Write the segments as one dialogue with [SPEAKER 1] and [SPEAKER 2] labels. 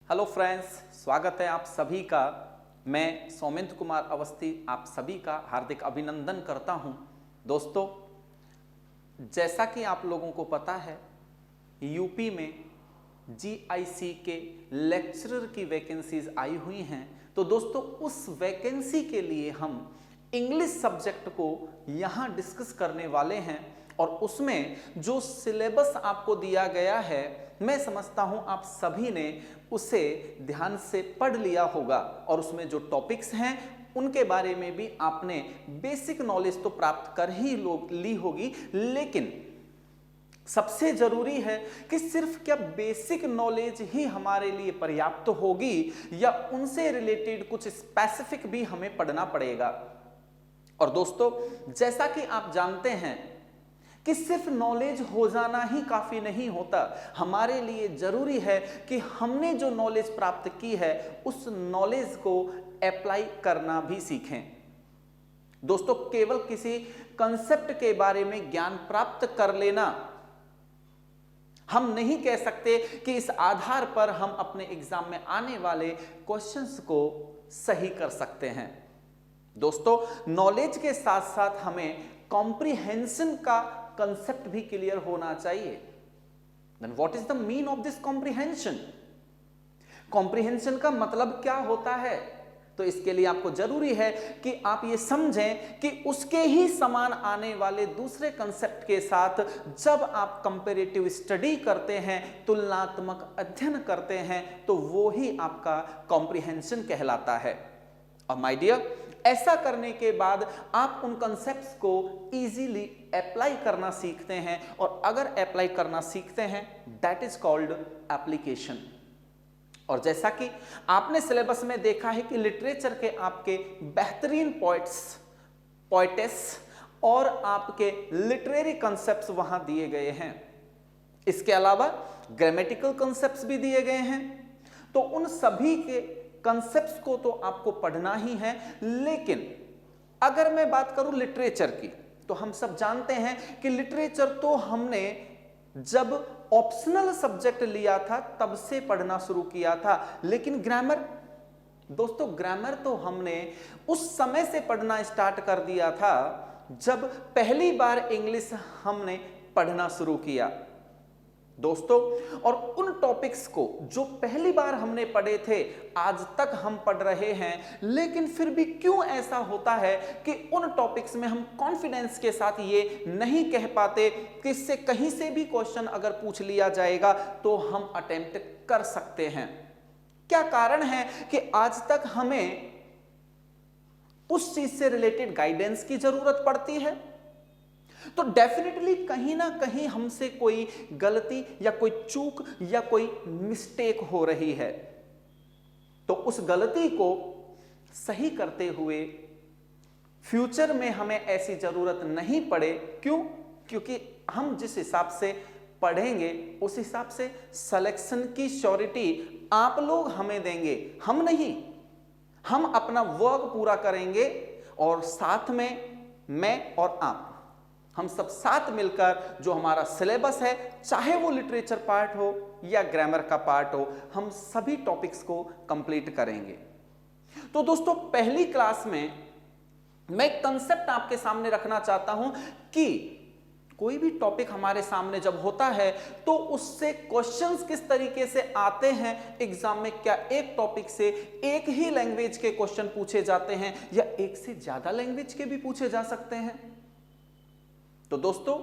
[SPEAKER 1] Hello friends, स्वागत है आप सभी का। मैं सौमिंद्र कुमार अवस्थी आप सभी का हार्दिक अभिनंदन करता हूं। दोस्तों, जैसा कि आप लोगों को पता है, यूपी में जीआईसी के लेक्चरर की वैकेंसीज आई हुई हैं। तो दोस्तों, उस वैकेंसी के लिए हम इंग्लिश सब्जेक्ट को यहां डिस्कस करने वाले हैं और उसमें जो सिलेबस आपको दिया गया है, मैं समझता हूं आप सभी ने उसे ध्यान से पढ़ लिया होगा और उसमें जो टॉपिक्स हैं उनके बारे में भी आपने बेसिक नॉलेज तो प्राप्त कर ही ली होगी। लेकिन सबसे जरूरी है कि सिर्फ क्या बेसिक नॉलेज ही हमारे लिए पर्याप्त होगी या उनसे रिलेटेड कुछ स्पेसिफिक भी हमें पढ़ना पड़ेगा। और दोस्तों, जैसा कि आप जानते हैं कि सिर्फ नॉलेज हो जाना ही काफी नहीं होता, हमारे लिए जरूरी है कि हमने जो नॉलेज प्राप्त की है उस नॉलेज को अप्लाई करना भी सीखें। दोस्तों, केवल किसी कंसेप्ट के बारे में ज्ञान प्राप्त कर लेना हम नहीं कह सकते कि इस आधार पर हम अपने एग्जाम में आने वाले क्वेश्चंस को सही कर सकते हैं। दोस्तों, नॉलेज के साथ साथ हमें कॉम्प्रिहेंशन का कंसेप्ट भी क्लियर होना चाहिए। Then what is the mean of this comprehension? Comprehension का मतलब क्या होता है? तो इसके लिए आपको जरूरी है कि आप ये समझें कि उसके ही समान आने वाले दूसरे कंसेप्ट के साथ जब आप कंपैरेटिव स्टडी करते हैं, तुलनात्मक अध्ययन करते हैं, तो वो ही आपका कॉम्प्रिहेंशन कहलाता है। और माय डियर, ऐसा करने के बाद आप उन कॉन्सेप्ट्स को इजीली अप्लाई करना सीखते हैं और अगर अप्लाई करना सीखते हैं, दैट इज कॉल्ड एप्लीकेशन। और जैसा कि आपने सिलेबस में देखा है कि लिटरेचर के आपके बेहतरीन पोएटेस और आपके लिटरेरी कॉन्सेप्ट्स वहां दिए गए हैं। इसके अलावा ग्रामेटिकल कॉन्सेप्ट्स भी दिए गए हैं। तो उन सभी के कॉन्सेप्ट्स को तो आपको पढ़ना ही है। लेकिन अगर मैं बात करूं लिटरेचर की, तो हम सब जानते हैं कि लिटरेचर तो हमने जब ऑप्शनल सब्जेक्ट लिया था तब से पढ़ना शुरू किया था। लेकिन ग्रामर, दोस्तों, ग्रामर तो हमने उस समय से पढ़ना स्टार्ट कर दिया था जब पहली बार इंग्लिश हमने पढ़ना शुरू किया। दोस्तों, और उन टॉपिक्स को जो पहली बार हमने पढ़े थे आज तक हम पढ़ रहे हैं। लेकिन फिर भी क्यों ऐसा होता है कि उन टॉपिक्स में हम कॉन्फिडेंस के साथ ये नहीं कह पाते कि इससे कहीं से भी क्वेश्चन अगर पूछ लिया जाएगा तो हम अटेम्प्ट कर सकते हैं? क्या कारण है कि आज तक हमें उस चीज से रिलेटेड गाइडेंस की जरूरत पड़ती है? तो डेफिनेटली कहीं ना कहीं हमसे कोई गलती या कोई चूक या कोई मिस्टेक हो रही है। तो उस गलती को सही करते हुए फ्यूचर में हमें ऐसी जरूरत नहीं पड़े। क्यों? क्योंकि हम जिस हिसाब से पढ़ेंगे उस हिसाब से सिलेक्शन की श्योरिटी आप लोग हमें देंगे, हम नहीं। हम अपना वर्क पूरा करेंगे और साथ में मैं और आप, हम सब साथ मिलकर जो हमारा सिलेबस है, चाहे वो लिटरेचर पार्ट हो या ग्रामर का पार्ट हो, हम सभी टॉपिक्स को कंप्लीट करेंगे। तो दोस्तों, पहली क्लास में मैं एक कंसेप्ट आपके सामने रखना चाहता हूं कि कोई भी टॉपिक हमारे सामने जब होता है तो उससे क्वेश्चंस किस तरीके से आते हैं एग्जाम में। क्या एक टॉपिक से एक ही लैंग्वेज के क्वेश्चन पूछे जाते हैं या एक से ज्यादा लैंग्वेज के भी पूछे जा सकते हैं? तो दोस्तों,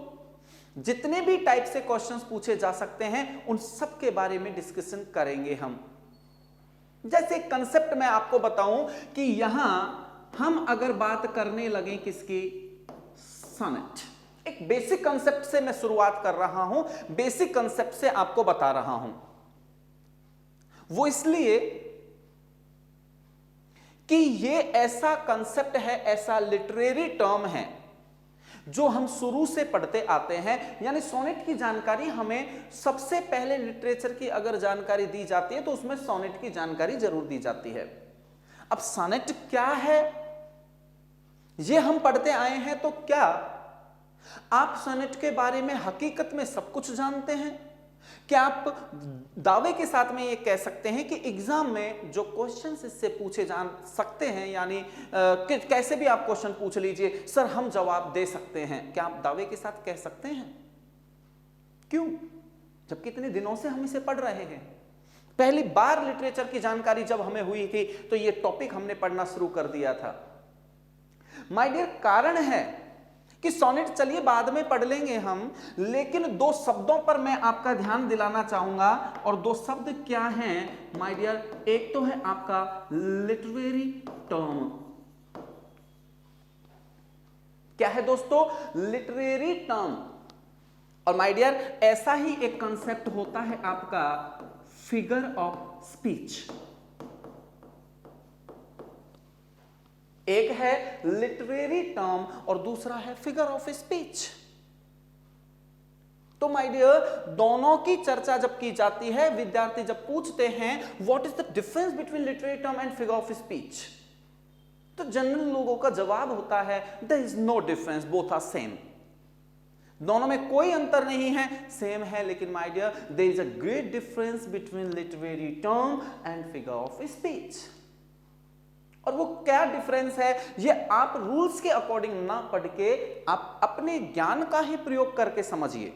[SPEAKER 1] जितने भी टाइप से क्वेश्चंस पूछे जा सकते हैं उन सब के बारे में डिस्कशन करेंगे हम। जैसे कंसेप्ट मैं आपको बताऊं कि यहां हम अगर बात करने लगे किसकी, सॉनेट। एक बेसिक कंसेप्ट से मैं शुरुआत कर रहा हूं, बेसिक कंसेप्ट से आपको बता रहा हूं। वो इसलिए कि ये ऐसा कंसेप्ट है, ऐसा लिटरेरी टर्म है जो हम शुरू से पढ़ते आते हैं। यानी सोनेट की जानकारी हमें सबसे पहले लिटरेचर की अगर जानकारी दी जाती है तो उसमें सोनेट की जानकारी जरूर दी जाती है। अब सोनेट क्या है ये हम पढ़ते आए हैं, तो क्या आप सोनेट के बारे में हकीकत में सब कुछ जानते हैं? क्या आप दावे के साथ में ये कह सकते हैं कि एग्जाम में जो क्वेश्चंस इससे पूछे जा सकते हैं, यानी कैसे भी आप क्वेश्चन पूछ लीजिए सर हम जवाब दे सकते हैं, क्या आप दावे के साथ कह सकते हैं? क्यों? जबकि इतने दिनों से हम इसे पढ़ रहे हैं। पहली बार लिटरेचर की जानकारी जब हमें हुई थी तो ये टॉपिक हमने पढ़ना शुरू कर दिया था। माय डियर, कारण है कि सोनेट चलिए बाद में पढ़ लेंगे हम, लेकिन दो शब्दों पर मैं आपका ध्यान दिलाना चाहूंगा, और दो शब्द क्या हैं माय डियर? एक तो है आपका लिटरेरी टर्म। क्या है दोस्तों? Literary term. और माय डियर, ऐसा ही एक कंसेप्ट होता है आपका फिगर ऑफ स्पीच। एक है लिटरेरी टर्म और दूसरा है फिगर ऑफ स्पीच। तो माय डियर, दोनों की चर्चा जब की जाती है, विद्यार्थी जब पूछते हैं what is the difference between literary term and figure of speech, तो जनरल लोगों का जवाब होता है there is no difference, both are same. दोनों में कोई अंतर नहीं है, सेम है। लेकिन my dear, there is a great difference between literary term and figure of speech. और वो क्या डिफरेंस है, ये आप रूल्स के अकॉर्डिंग ना पढ़ के आप अपने ज्ञान का ही प्रयोग करके समझिए।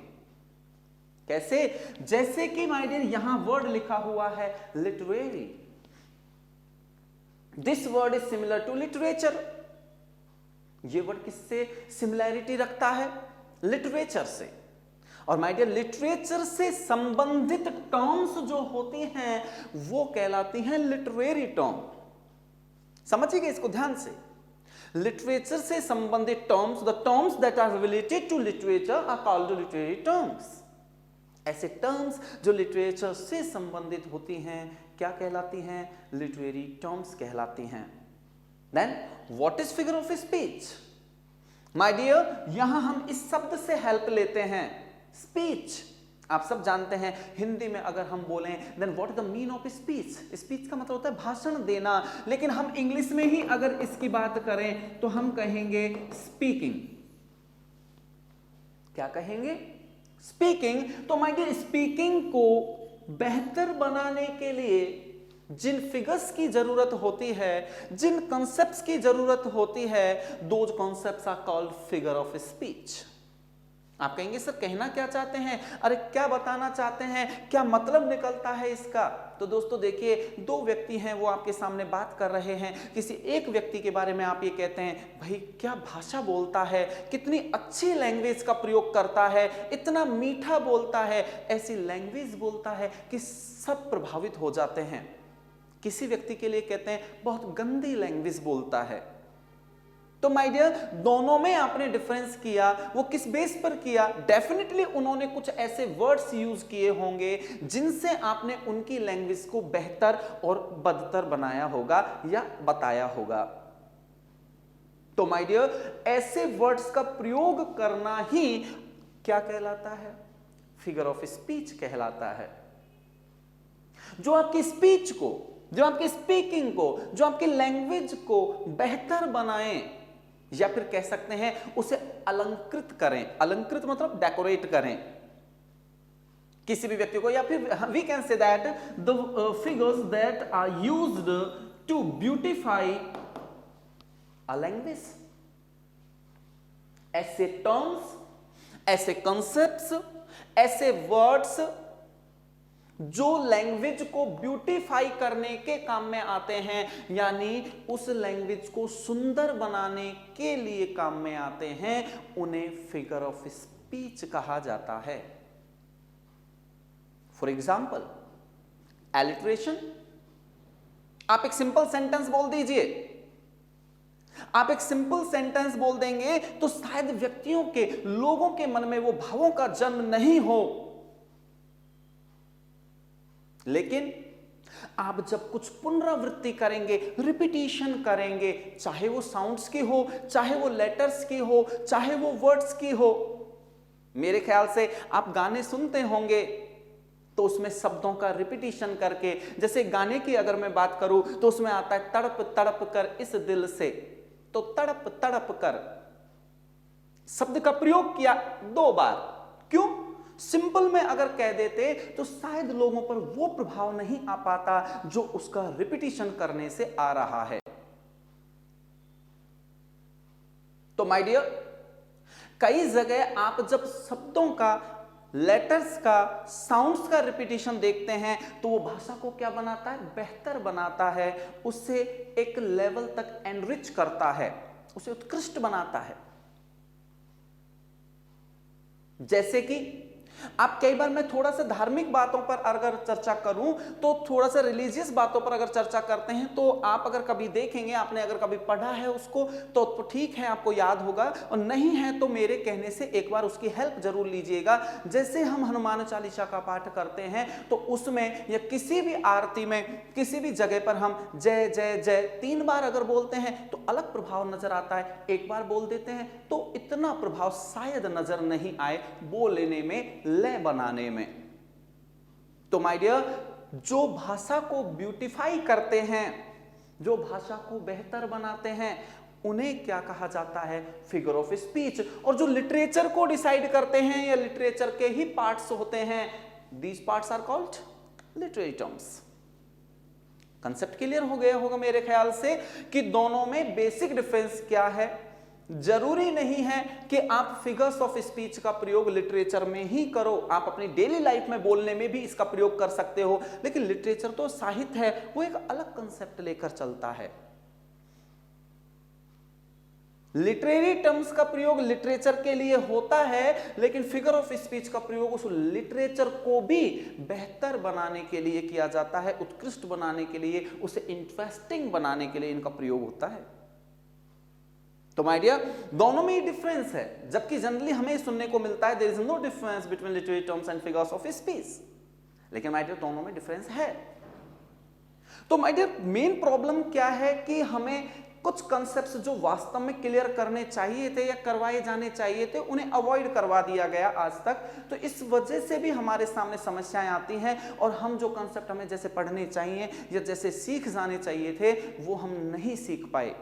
[SPEAKER 1] कैसे? जैसे कि माय डियर यहां वर्ड लिखा हुआ है literary, this word is similar to literature. ये वर्ड किससे सिमिलैरिटी रखता है? लिटरेचर से। और माय डियर, लिटरेचर से संबंधित टर्म्स जो होती हैं वो कहलाती हैं लिटरेरी टर्म। समझिएगा इसको ध्यान से। लिटरेचर से संबंधित terms, the terms that are related to literature are called literary terms. ऐसे टर्म्स जो लिटरेचर से संबंधित होती हैं क्या कहलाती हैं? लिटरेरी टर्म्स कहलाती हैं। Then what is figure of speech? My dear, यहां हम इस शब्द से हेल्प लेते हैं, स्पीच। आप सब जानते हैं हिंदी में अगर हम बोलें then what is the mean of speech? Speech का मतलब होता है भाषण देना, लेकिन हम इंग्लिश में ही अगर इसकी बात करें तो हम कहेंगे स्पीकिंग। क्या कहेंगे? स्पीकिंग। तो माय डियर, स्पीकिंग को बेहतर बनाने के लिए जिन फिगर्स की जरूरत होती है, जिन कॉन्सेप्ट्स की जरूरत होती है, those concepts are called figure of speech. आप कहेंगे सर कहना क्या चाहते हैं? अरे क्या बताना चाहते हैं? क्या मतलब निकलता है इसका? तो दोस्तों देखिए, दो व्यक्ति हैं, वो आपके सामने बात कर रहे हैं। किसी एक व्यक्ति के बारे में आप ये कहते हैं भाई क्या भाषा बोलता है, कितनी अच्छी लैंग्वेज का प्रयोग करता है, इतना मीठा बोलता है, ऐसी लैंग्वेज बोलता है कि सब प्रभावित हो जाते हैं। किसी व्यक्ति के लिए कहते हैं बहुत गंदी लैंग्वेज बोलता है। तो माय डियर, दोनों में आपने डिफरेंस किया, वो किस बेस पर किया? डेफिनेटली उन्होंने कुछ ऐसे वर्ड्स यूज किए होंगे जिनसे आपने उनकी लैंग्वेज को बेहतर और बदतर बनाया होगा या बताया होगा। तो माय डियर, ऐसे वर्ड्स का प्रयोग करना ही क्या कहलाता है? फिगर ऑफ स्पीच कहलाता है। जो आपकी स्पीच को, जो आपकी स्पीकिंग को, जो आपकी लैंग्वेज को बेहतर बनाएं, या फिर कह सकते हैं उसे अलंकृत करें। अलंकृत मतलब डेकोरेट करें किसी भी व्यक्ति को, या फिर we can say that the figures that are used to beautify a language. ऐसे टर्म्स, ऐसे कॉन्सेप्ट्स, ऐसे वर्ड्स जो लैंग्वेज को ब्यूटीफाई करने के काम में आते हैं, यानी उस लैंग्वेज को सुंदर बनाने के लिए काम में आते हैं, उन्हें फिगर ऑफ स्पीच कहा जाता है। For example, alliteration. आप एक सिंपल सेंटेंस बोल दीजिए, आप एक सिंपल सेंटेंस बोल देंगे तो शायद व्यक्तियों के, लोगों के मन में वो भावों का जन्म नहीं हो, लेकिन आप जब कुछ पुनरावृत्ति करेंगे, रिपीटिशन करेंगे, चाहे वो साउंड्स की हो, चाहे वो लेटर्स की हो, चाहे वो वर्ड्स की हो। मेरे ख्याल से आप गाने सुनते होंगे तो उसमें शब्दों का रिपीटिशन करके, जैसे गाने की अगर मैं बात करूं तो उसमें आता है तड़प तड़प कर इस दिल से, तो तड़प तड़प कर शब्द का प्रयोग किया 2 बार। क्यों? सिंपल में अगर कह देते तो शायद लोगों पर वो प्रभाव नहीं आ पाता जो उसका रिपीटिशन करने से आ रहा है। तो माय डियर, कई जगह आप जब शब्दों का, लेटर्स का, साउंड्स का रिपीटिशन देखते हैं तो वो भाषा को क्या बनाता है, बेहतर बनाता है, उससे एक लेवल तक एनरिच करता है, उसे उत्कृष्ट बनाता है। जैसे कि आप कई बार, मैं थोड़ा सा धार्मिक बातों पर अगर चर्चा करूं तो थोड़ा सा रिलीजियस बातों पर अगर चर्चा करते हैं तो आप अगर कभी देखेंगे, आपने अगर कभी पढ़ा है उसको तो ठीक है, आपको याद होगा, और नहीं है तो मेरे कहने से एक बार उसकी हेल्प जरूर लीजिएगा। जैसे हम हनुमान चालीसा का पाठ करते हैं तो उसमें या किसी भी आरती में किसी भी जगह पर हम जय जय जय 3 बार अगर बोलते हैं तो अलग प्रभाव नजर आता है, एक बार बोल देते हैं तो इतना प्रभाव शायद नजर नहीं आए बोलने में, लय बनाने में। तो माय डियर, जो भाषा को ब्यूटीफाई करते हैं, जो भाषा को बेहतर बनाते हैं, उन्हें क्या कहा जाता है, फिगर ऑफ स्पीच। और जो लिटरेचर को डिसाइड करते हैं या लिटरेचर के ही पार्ट्स होते हैं, these parts are called literary terms. Concept clear हो गया होगा मेरे ख्याल से कि दोनों में बेसिक डिफरेंस क्या है। जरूरी नहीं है कि आप फिगर्स ऑफ स्पीच का प्रयोग लिटरेचर में ही करो, आप अपनी डेली लाइफ में बोलने में भी इसका प्रयोग कर सकते हो, लेकिन लिटरेचर तो साहित्य है, वो एक अलग कंसेप्ट लेकर चलता है। लिटरेरी टर्म्स का प्रयोग लिटरेचर के लिए होता है, लेकिन फिगर ऑफ स्पीच का प्रयोग उस लिटरेचर को भी बेहतर बनाने के लिए किया जाता है, उत्कृष्ट बनाने के लिए, उसे इंटरेस्टिंग बनाने के लिए इनका प्रयोग होता है। तो माय डियर, दोनों में ही डिफरेंस है, जबकि जनरली हमें सुनने को मिलता है there is no difference between literary terms and figures of speech, लेकिन माय डियर दोनों में डिफरेंस है। तो माय डियर, मेन प्रॉब्लम क्या है कि हमें कुछ कंसेप्ट्स जो वास्तव में क्लियर करने चाहिए थे या करवाए जाने चाहिए थे, उन्हें अवॉइड करवा दिया गया आज तक। तो इस वजह से भी हमारे सामने समस्याएं आती हैं और हम जो कंसेप्ट हमें जैसे पढ़ने चाहिए या जैसे सीख जाने चाहिए थे वो हम नहीं सीख पाए।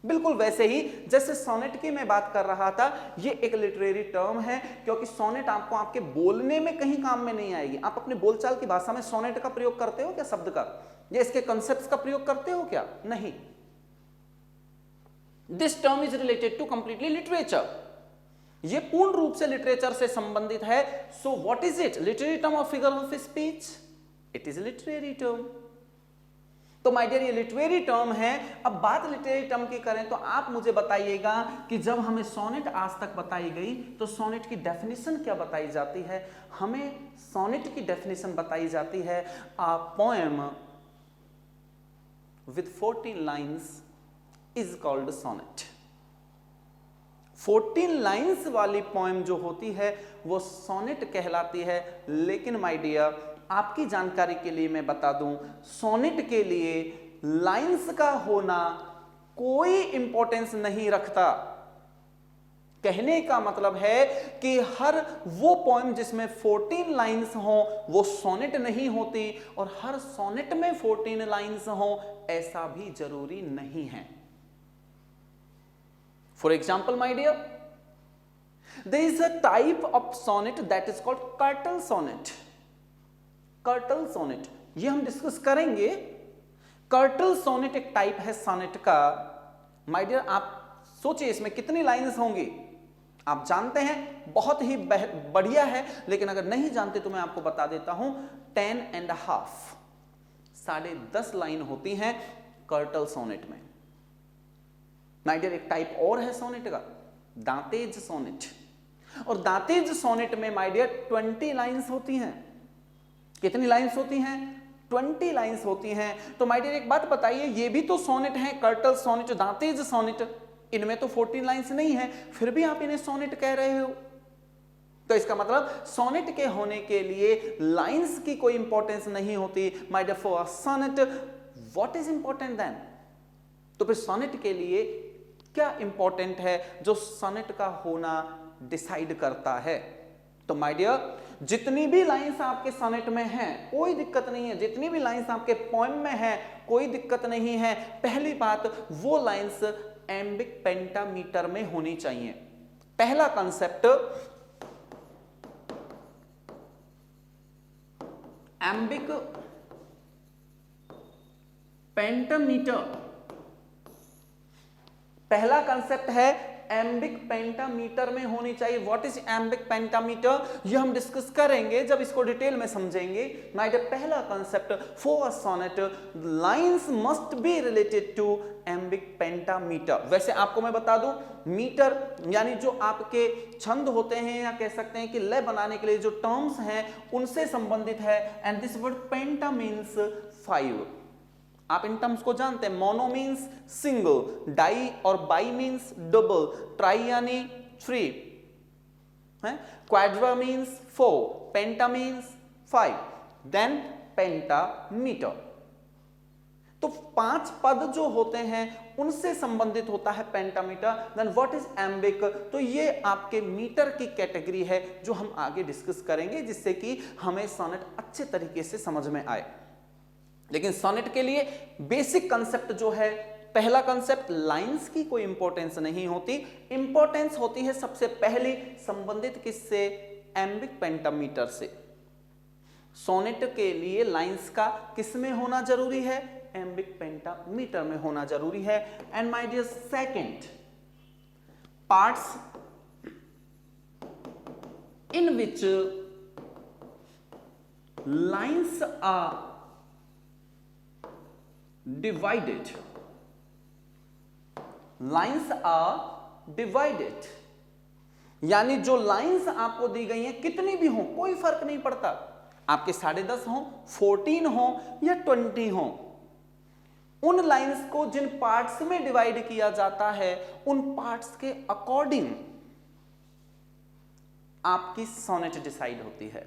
[SPEAKER 1] बिल्कुल वैसे ही जैसे सोनेट की मैं बात कर रहा था, ये एक लिटरेरी टर्म है क्योंकि सोनेट आपको आपके बोलने में कहीं काम में नहीं आएगी। आप अपने बोलचाल की भाषा में सोनेट का प्रयोग करते हो क्या, शब्द का, या इसके कंसेप्ट्स का प्रयोग करते हो क्या? नहीं। This term is related to completely literature, ये पूर्ण रूप से लिटरेचर से संबंधित है। So what is it, literary term और figure of speech? It is literary term. तो माय डियर, ये लिटरेरी टर्म है। अब बात लिटरेरी टर्म की करें तो आप मुझे बताइएगा कि जब हमें सोनेट आज तक बताई गई तो सोनेट की डेफिनेशन क्या बताई जाती है? हमें सोनेट की डेफिनेशन बताई जाती है, a poem with 14 lines is called sonnet. 14 lines वाली पोएम जो होती है वो सोनेट कहलाती है। लेकिन माय डियर, आपकी जानकारी के लिए मैं बता दूं, सोनेट के लिए लाइंस का होना कोई इंपॉर्टेंस नहीं रखता। कहने का मतलब है कि हर वो पोएम जिसमें 14 लाइंस हो वो सोनेट नहीं होती, और हर सोनेट में 14 लाइंस हो ऐसा भी जरूरी नहीं है। For example my dear, there is a type of sonnet that is called curtal sonnet. Curtal sonnet ये हम डिस्कस करेंगे। कर्टल सोनेट एक टाइप है सोनेट का। माय डियर, आप सोचिए इसमें कितनी लाइंस होंगी? आप जानते हैं, बहुत ही बढ़िया है, लेकिन अगर नहीं जानते तो मैं आपको बता देता हूं, 10.5 10.5 लाइन होती हैं कर्टल सोनेट में। माय डियर, एक टाइप और है सोनेट का, दांतेज सोनेट। और दांतेज सोनेट में माय डियर 20 लाइंस होती हैं। कितनी लाइंस होती हैं? 20 लाइंस होती हैं। तो माय डियर एक बात बताइए, ये भी तो सोनेट है, कर्टल सोनेट, दांतेज सोनेट, इनमें तो 14 लाइंस नहीं है, फिर भी आप इन्हें सोनेट कह रहे हो। तो इसका मतलब सोनेट के होने के लिए लाइंस की कोई इंपॉर्टेंस नहीं होती। My dear, for sonnet what is important then? तो फिर सोनेट के लिए क्या इंपॉर्टेंट है जो सोनेट का होना डिसाइड करता है? तो माय डियर, जितनी भी लाइंस आपके सोनेट में हैं कोई दिक्कत नहीं है, जितनी भी लाइंस आपके पोएम में हैं कोई दिक्कत नहीं है। पहली बात, वो लाइंस एम्बिक पेंटामीटर में होनी चाहिए। पहला कंसेप्ट, एम्बिक पेंटामीटर। पहला कंसेप्ट है एम्बिक पेंटामीटर में होनी चाहिए। व्हाट इज एम्बिक पेंटामीटर, ये हम डिस्कस करेंगे जब इसको डिटेल में समझेंगे। माय डियर, पहला concept, for a sonnet lines must be related to iambic pentameter. वैसे आपको मैं बता दूं, मीटर यानी जो आपके छंद होते हैं या कह सकते हैं कि लय बनाने के लिए जो टर्म्स हैं उनसे संबंधित है। And this word penta means 5। आप इन टर्म्स को जानते हैं। मोनो मीन्स सिंगल, डाई और बाई मीन्स डबल, ट्राई यानी 3, क्वाड्रा मीन्स 4, पेंटा मीन्स 5, देन पेंटामीटर। तो 5 पद जो होते हैं उनसे संबंधित होता है पेंटामीटर। देन व्हाट इज एम्बिक, तो ये आपके मीटर की कैटेगरी है जो हम आगे डिस्कस करेंगे, जिससे कि हमें सोनेट अच्छे तरीके से समझ में आए। लेकिन सोनेट के लिए बेसिक कंसेप्ट जो है, पहला कंसेप्ट, लाइंस की कोई इंपॉर्टेंस नहीं होती। इंपॉर्टेंस होती है सबसे पहली संबंधित किससे, एम्बिक पेंटामीटर से। सोनेट के लिए लाइंस का किस में होना जरूरी है, एम्बिक पेंटामीटर में होना जरूरी है। And my dear second, parts in which lines are divided, lines are divided, यानी जो लाइंस आपको दी गई हैं कितनी भी हो कोई फर्क नहीं पड़ता, आपके 10.5 हो, 14 हो या 20 हो, उन लाइंस को जिन पार्ट्स में डिवाइड किया जाता है उन पार्ट्स के अकॉर्डिंग आपकी सोनेट डिसाइड होती है।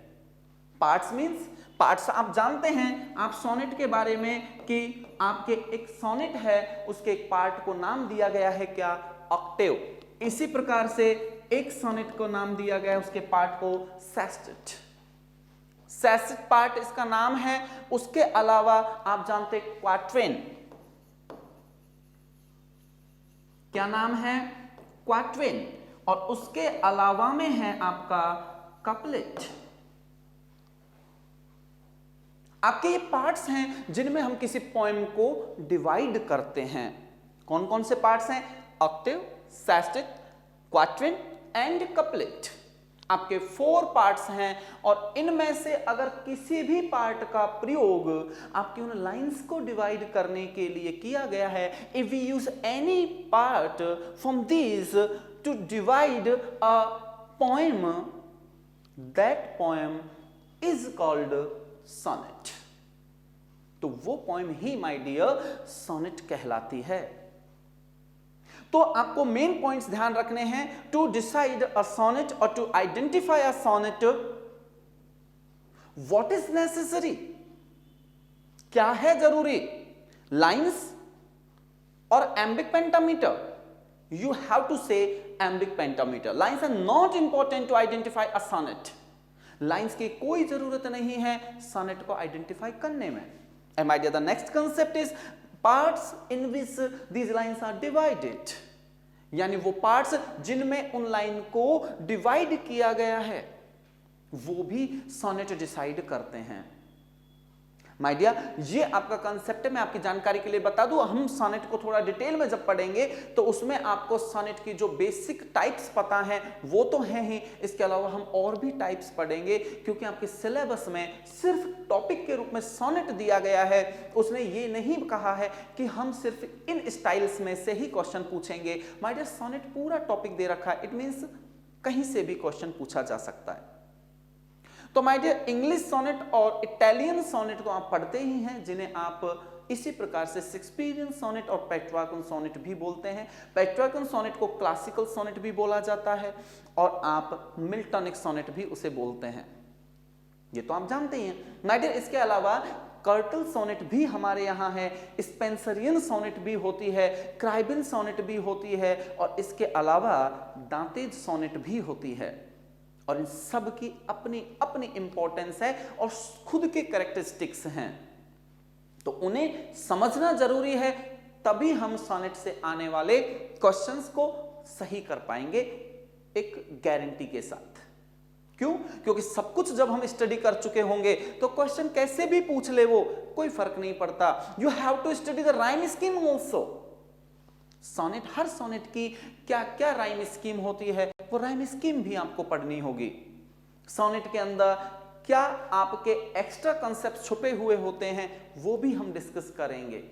[SPEAKER 1] पार्ट्स मींस, पार्ट्स आप जानते हैं आप सोनेट के बारे में कि आपके एक सोनेट है उसके एक पार्ट को नाम दिया गया है क्या, ऑक्टेव। इसी प्रकार से एक सोनेट को नाम दिया गया है उसके पार्ट को सेस्टेट। सेस्टेट पार्ट इसका नाम है। उसके अलावा आप जानते क्वाट्रेन, क्या नाम है, क्वाट्रेन। और उसके अलावा में है आपका कपलेट। आपके ये पार्ट्स हैं जिनमें हम किसी पोएम को डिवाइड करते हैं। कौन कौन से पार्ट्स हैं, Octave, sestet, quatrain and couplet. आपके 4 पार्ट्स हैं और इनमें से अगर किसी भी पार्ट का प्रयोग आपकी उन लाइंस को डिवाइड करने के लिए किया गया है, if we use any part from this to divide a poem, that poem is called sonnet. तो वो पोएम ही माय डियर सोनेट कहलाती है। तो आपको मेन पॉइंट्स ध्यान रखने हैं। टू डिसाइड अ सोनेट और to identify a sonnet, what is necessary, क्या है जरूरी, लाइंस और iambic pentameter. You have to say iambic pentameter. Lines are not important to identify a sonnet. Lines की कोई जरूरत नहीं है सोनेट को आइडेंटिफाई करने में। And my dear, the next concept is parts in which these lines are divided, यानी वो पार्ट्स जिनमें उन लाइन को डिवाइड किया गया है वो भी सोनेट डिसाइड करते हैं। माय डियर, ये आपका कंसेप्ट है। मैं आपकी जानकारी के लिए बता दूं, हम सोनेट को थोड़ा डिटेल में जब पढ़ेंगे तो उसमें आपको सोनेट की जो बेसिक टाइप्स पता है वो तो है ही, इसके अलावा हम और भी टाइप्स पढ़ेंगे क्योंकि आपके सिलेबस में सिर्फ टॉपिक के रूप में सोनेट दिया गया है। उसने ये नहीं कहा है कि हम सिर्फ इन स्टाइल्स में से ही क्वेश्चन पूछेंगे। माय डियर, सोनेट पूरा टॉपिक दे रखा है, इट मींस कहीं से भी क्वेश्चन पूछा जा सकता है। तो माय डियर, इंग्लिश सोनेट और इटालियन सोनेट तो आप पढ़ते ही हैं, जिन्हें आप इसी प्रकार से शेक्सपियरियन सोनेट और पेट्रार्कन सोनेट भी बोलते हैं। पेट्रार्कन सोनेट को क्लासिकल सोनेट भी बोला जाता है और आप मिल्टनिक सोनेट भी उसे बोलते हैं, ये तो आप जानते ही हैं। माय डियर, इसके अलावा कर्टल सोनेट भी हमारे यहाँ है, स्पेंसरियन सोनेट भी होती है, क्राइबिन सोनेट भी होती है और इसके अलावा दांतेज सोनेट भी होती है। और इन सब की अपनी अपनी इंपॉर्टेंस है और खुद के कैरेक्टरिस्टिक्स हैं, तो उन्हें समझना जरूरी है, तभी हम सोनेट से आने वाले क्वेश्चंस को सही कर पाएंगे एक गारंटी के साथ। क्यों? क्योंकि सब कुछ जब हम स्टडी कर चुके होंगे तो क्वेश्चन कैसे भी पूछ ले वो कोई फर्क नहीं पड़ता। You have to study the rhyme scheme also. Sonnet, हर सोनेट की क्या क्या राइम स्कीम होती है, वो राइम स्कीम भी आपको पढ़नी होगी। सोनेट के अंदर क्या आपके एक्स्ट्रा कॉन्सेप्ट छुपे हुए होते हैं, वो भी हम डिस्कस करेंगे।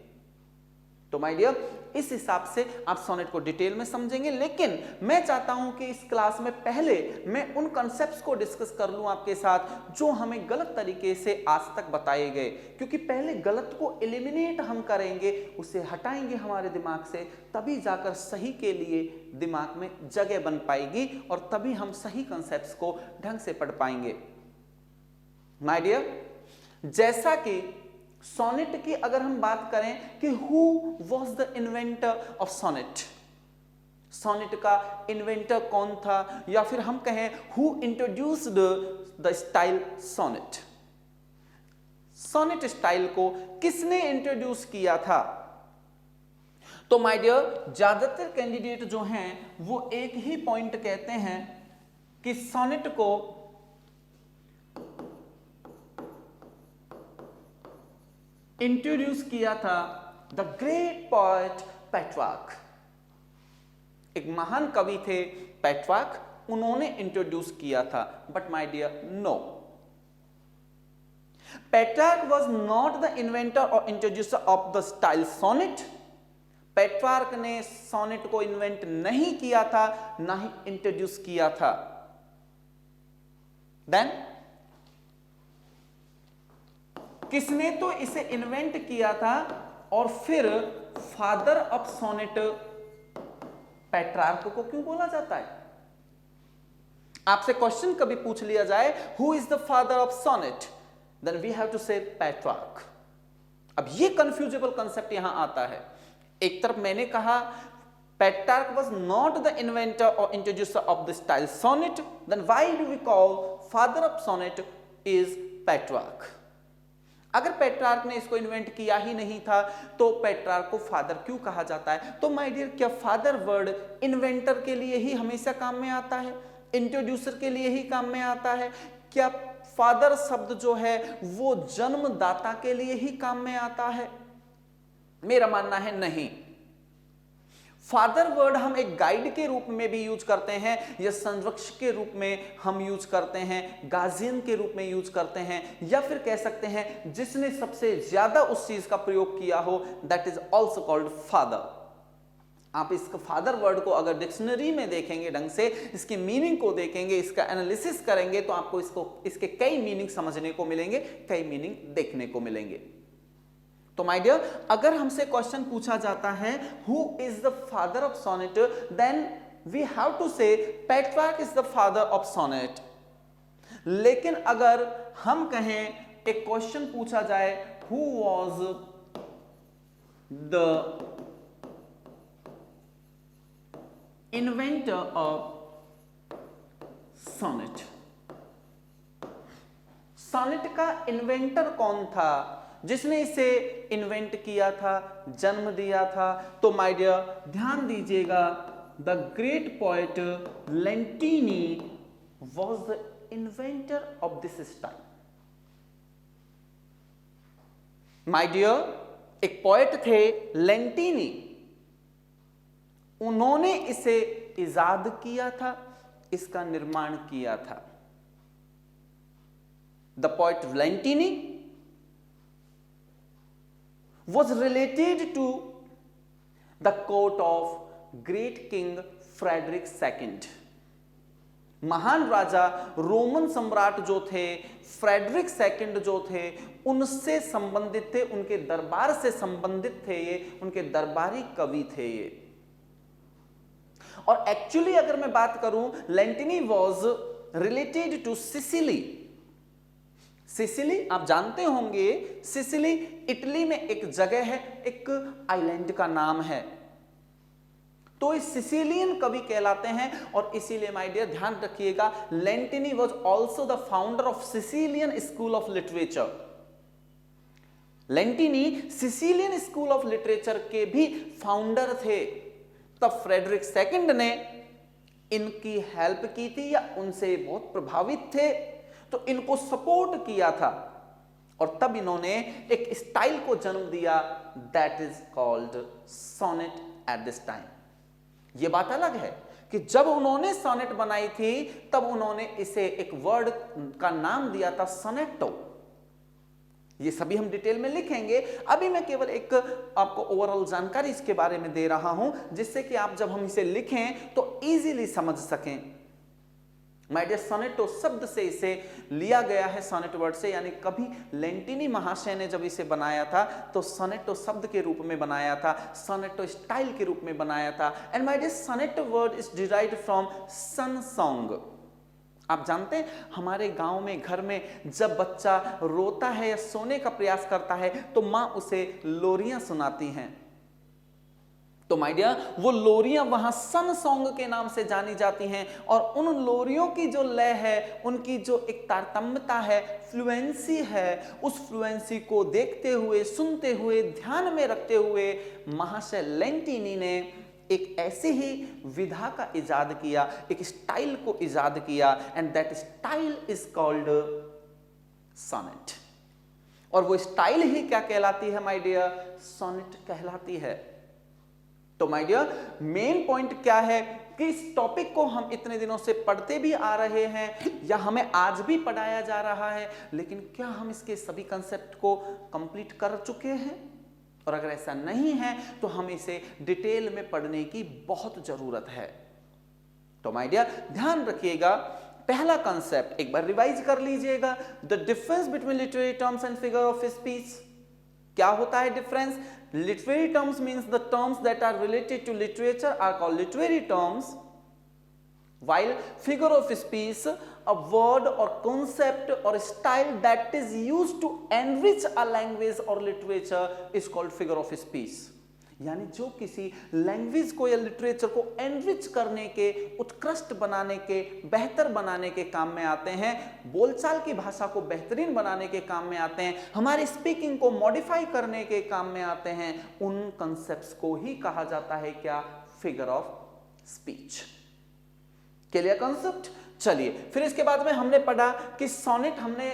[SPEAKER 1] तो माय डियर, इस हिसाब से आप सोनेट को डिटेल में समझेंगे, लेकिन मैं चाहता हूं कि इस क्लास में पहले मैं उन कॉन्सेप्ट्स को डिस्कस कर लूं आपके साथ जो हमें गलत तरीके से आज तक बताए गए, क्योंकि पहले गलत को एलिमिनेट हम करेंगे, उसे हटाएंगे हमारे दिमाग से, तभी जाकर सही के लिए दिमाग में जगह बन पाएगी और तभी हम सही कॉन्सेप्ट्स को ढंग से पढ़ पाएंगे। माय डियर, जैसा कि सोनेट की अगर हम बात करें कि who was the inventor of sonnet, sonnet का इन्वेंटर कौन था, या फिर हम कहें who introduced the style sonnet, sonnet style को किसने इंट्रोड्यूस किया था? तो माय डियर, ज्यादातर कैंडिडेट जो हैं वो एक ही पॉइंट कहते हैं कि सोनेट को इंट्रोड्यूस किया था द ग्रेट पोएट पेट्रार्क। एक महान कवि थे पेट्रार्क, उन्होंने इंट्रोड्यूस किया था। But my dear, no, Petrarch was not the inventor और introducer of the style sonnet. Petrarch ने सोनेट को इन्वेंट नहीं किया था, ना ही इंट्रोड्यूस किया था। देन किसने तो इसे इन्वेंट किया था और फिर फादर ऑफ सोनेट पेट्रार्क को क्यों बोला जाता है? आपसे क्वेश्चन कभी पूछ लिया जाए who is the father of sonnet, then we have to say Petrarch. अब ये कंफ्यूजेबल कंसेप्ट यहां आता है। एक तरफ मैंने कहा Petrarch was not the inventor और introducer of the style sonnet, then why do we call father of sonnet is Petrarch? अगर पेट्रार्क ने इसको इन्वेंट किया ही नहीं था तो पेट्रार्क को फादर क्यों कहा जाता है? तो माय डियर, क्या फादर वर्ड इन्वेंटर के लिए ही हमेशा काम में आता है, इंट्रोड्यूसर के लिए ही काम में आता है? क्या फादर शब्द जो है वो जन्मदाता के लिए ही काम में आता है? मेरा मानना है नहीं। फादर वर्ड हम एक गाइड के रूप में भी यूज करते हैं, या संरक्षक के रूप में हम यूज करते हैं, गार्जियन के रूप में यूज करते हैं, या फिर कह सकते हैं जिसने सबसे ज्यादा उस चीज का प्रयोग किया हो, that is also called father. आप इस फादर वर्ड को अगर डिक्शनरी में देखेंगे, ढंग से इसकी मीनिंग को देखेंगे, इसका एनालिसिस करेंगे, तो आपको इसके कई मीनिंग समझने को मिलेंगे, कई मीनिंग देखने को मिलेंगे। तो माय डियर, अगर हमसे क्वेश्चन पूछा जाता है who is the father of sonnet, then we have to say Petrarch is the father of sonnet. लेकिन अगर हम कहें, एक क्वेश्चन पूछा जाए who was the inventor of sonnet, sonnet का इन्वेंटर कौन था, जिसने इसे इन्वेंट किया था, जन्म दिया था? तो माय डियर, ध्यान दीजिएगा, the great poet Lentini was the inventor of this style. My dear, एक पोएट थे लेंटिनी, उन्होंने इसे इजाद किया था, इसका निर्माण किया था। The poet Lentini was related to the court of great king Frederick II। महान राजा रोमन सम्राट जो थे फ्रेडरिक II जो थे, उनसे संबंधित थे, उनके दरबार से संबंधित थे ये, उनके दरबारी कवि थे ये। और एक्चुअली अगर मैं बात करूं, Lentini was related to Sicily. Sicily आप जानते होंगे, सिसिली इटली में एक जगह है, एक आइलैंड का नाम है, तो इस सिसिलियन कवि कहलाते हैं। और इसीलिए माय डियर ध्यान रखिएगा, Lentini was also the founder of Sicilian school of literature. Lentini Sicilian school of literature के भी फाउंडर थे। तब फ्रेडरिक II ने इनकी हेल्प की थी या उनसे बहुत प्रभावित थे, तो इनको सपोर्ट किया था और तब इन्होंने एक स्टाइल को जन्म दिया, that is called sonnet at this time. यह बात अलग है कि जब उन्होंने सोनेट बनाई थी तब उन्होंने इसे एक वर्ड का नाम दिया था सोनेटो। ये सभी हम डिटेल में लिखेंगे, अभी मैं केवल एक आपको ओवरऑल जानकारी इसके बारे में दे रहा हूं जिससे कि आप जब हम इसे लिखें तो इजीली समझ सकें। माय डियर, सोनेटो शब्द से इसे लिया गया है, सोनेट वर्ड से, यानी कभी लेंटिनी महाशय ने जब इसे बनाया था तो सोनेटो शब्द के रूप में बनाया था, सोनेटो स्टाइल के रूप में बनाया था। And my dear, sonetto word is derived from sun song. आप जानते हैं हमारे गांव में घर में जब बच्चा रोता है या सोने का प्रयास करता है तो मां उसे लोरियां सुनाती हैं। तो माय डियर, वो लोरियां वहां सन सॉन्ग के नाम से जानी जाती हैं और उन लोरियों की जो लय है, उनकी जो एक तारतम्यता है, फ्लुएंसी है, उस फ्लुएंसी को देखते हुए, सुनते हुए, ध्यान में रखते हुए महाशय लेंटिनी ने एक ऐसी ही विधा का इजाद किया, एक स्टाइल को इजाद किया, and that style is called sonnet. और वो स्टाइल ही क्या कहलाती है माय डियर? सोनेट कहलाती है। तो माय डियर, मेन पॉइंट क्या है कि इस टॉपिक को हम इतने दिनों से पढ़ते भी आ रहे हैं या हमें आज भी पढ़ाया जा रहा है, लेकिन क्या हम इसके सभी कंसेप्ट को कंप्लीट कर चुके हैं? और अगर ऐसा नहीं है तो हम इसे डिटेल में पढ़ने की बहुत जरूरत है। तो माय डियर, ध्यान रखिएगा, पहला कंसेप्ट एक बार रिवाइज कर लीजिएगा, the difference between literary terms and figure of speech. क्या होता है difference? Literary terms means the terms that are related to literature are called literary terms, while figure of speech a word or concept or style that is used to enrich a language or literature is called figure of speech। यानी जो किसी language को या literature को enrich करने के, उत्कृष्ट बनाने के, बेहतर बनाने के काम में आते हैं, बोलचाल की भाषा को बेहतरीन बनाने के काम में आते हैं, हमारी स्पीकिंग को मॉडिफाई करने के काम में आते हैं, उन कंसेप्ट्स को ही कहा जाता है क्या? Figure of speech. Clear concept? चलिए फिर इसके बाद में हमने पढ़ा कि सोनेट, हमने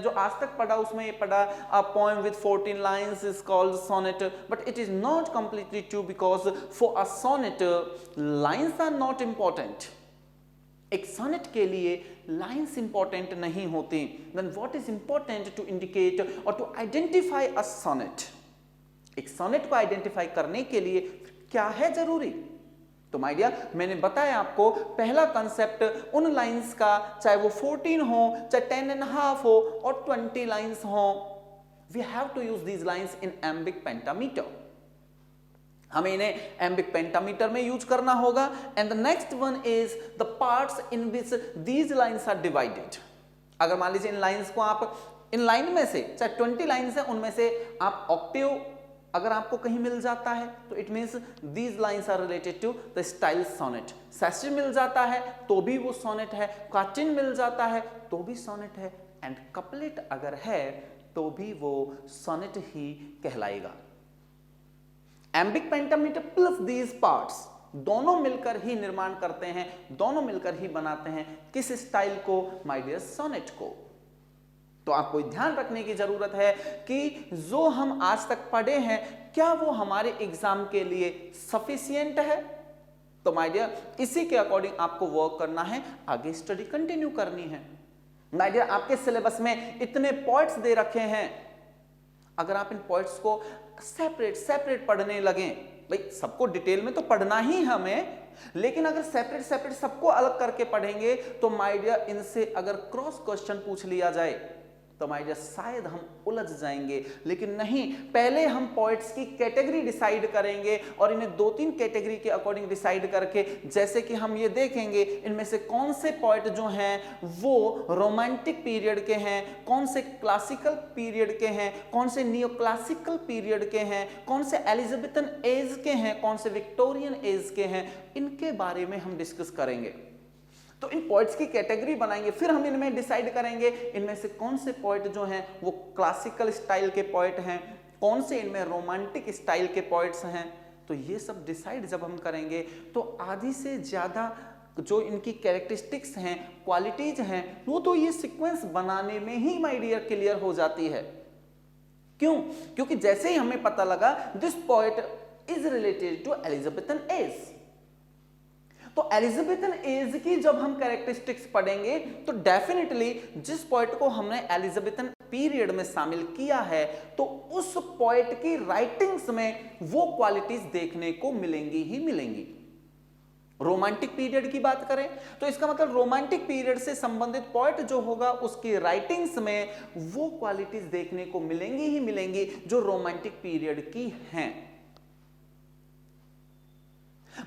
[SPEAKER 1] जो आज तक पढ़ा उसमें ये पढ़ा a poem with 14 lines is called sonnet, but it is not completely true because for a sonnet lines are not important. एक सोनेट के लिए लाइंस इंपॉर्टेंट नहीं होती। Then what is important to indicate और टू आइडेंटिफाई अ सोनेट? एक sonnet को identify करने के लिए क्या है जरूरी? तो माय डियर, मैंने बताया आपको पहला कंसेप्ट उन लाइंस का, चाहे वो 14 हो, चाहे 10.5 हो और 20 लाइंस हो, we have to use these lines in iambic pentameter. हमें इन्हें एम्बिक पेंटामीटर में यूज करना होगा। And the next one is the parts in which these lines are divided. अगर मान लीजिए इन लाइंस को आप, इन लाइन में से चाहे 20 लाइंस है उनमें से आप ऑक्टेव अगर आपको कहीं मिल जाता है तो it means these lines are related to the style sonnet. Sestet मिल जाता है तो भी वो सोनेट है, क्वार्टिन मिल जाता है तो भी सोनेट है, एंड कपलेट अगर है तो भी वो सोनेट ही कहलाएगा। एम्बिक पेंटामीटर प्लस दीज पार्ट्स दोनों मिलकर ही निर्माण करते हैं, दोनों मिलकर ही बनाते हैं किस स्टाइल को? माय डियर, सोनेट को। तो आपको ध्यान रखने की जरूरत है कि जो हम आज तक पढ़े हैं क्या वो हमारे एग्जाम के लिए सफिशिएंट है? तो माय डियर, इसी के अकॉर्डिंग आपको वर्क करना है, आगे स्टडी कंटिन्यू करनी है। माय डियर, आपके सिलेबस में इतने पॉइंट्स दे रखे हैं, अगर आप इन पॉइंट्स को सेपरेट सेपरेट पढ़ने लगे, भाई सबको डिटेल में तो पढ़ना ही हमें, लेकिन अगर सेपरेट सेपरेट सबको अलग करके पढ़ेंगे तो माय डियर इनसे अगर क्रॉस क्वेश्चन पूछ लिया जाए तो माय डियर शायद हम उलझ जाएंगे। लेकिन नहीं, पहले हम पॉइंट्स की कैटेगरी डिसाइड करेंगे और इन्हें 2-3 कैटेगरी के अकॉर्डिंग डिसाइड करके, जैसे कि हम ये देखेंगे इनमें से कौन से पॉइंट जो हैं वो रोमांटिक पीरियड के हैं, कौन से क्लासिकल पीरियड के हैं, कौन से नियो क्लासिकल पीरियड के हैं, कौन से एलिजाबेथन एज के हैं, कौन से विक्टोरियन एज के हैं, इनके बारे में हम डिस्कस करेंगे। तो इन पॉइंट्स की कैटेगरी बनाएंगे, फिर हम इनमें डिसाइड करेंगे इनमें से कौन से पॉइंट जो हैं वो क्लासिकल स्टाइल के पॉइंट हैं, कौन से इनमें रोमांटिक स्टाइल के पॉइंट्स हैं। तो ये सब डिसाइड जब हम करेंगे तो आधी से ज्यादा जो इनकी कैरेक्टरिस्टिक्स हैं, क्वालिटीज हैं, वो तो ये सीक्वेंस बनाने में ही माय डियर क्लियर हो जाती है। क्यों? क्योंकि जैसे ही हमें पता लगा this poet is related to Elizabethan age, तो एलिजाबेथन एज की जब हम कैरेक्टरिस्टिक्स पढ़ेंगे तो डेफिनेटली जिस पोएट को हमने एलिजाबेथन पीरियड में शामिल किया है तो उस पोएट की राइटिंग्स में वो क्वालिटीज देखने को मिलेंगी ही मिलेंगी। रोमांटिक पीरियड की बात करें तो इसका मतलब रोमांटिक पीरियड से संबंधित पोएट जो होगा उसकी राइटिंग्स में वो क्वालिटीज देखने को मिलेंगी ही मिलेंगी जो रोमांटिक पीरियड की हैं।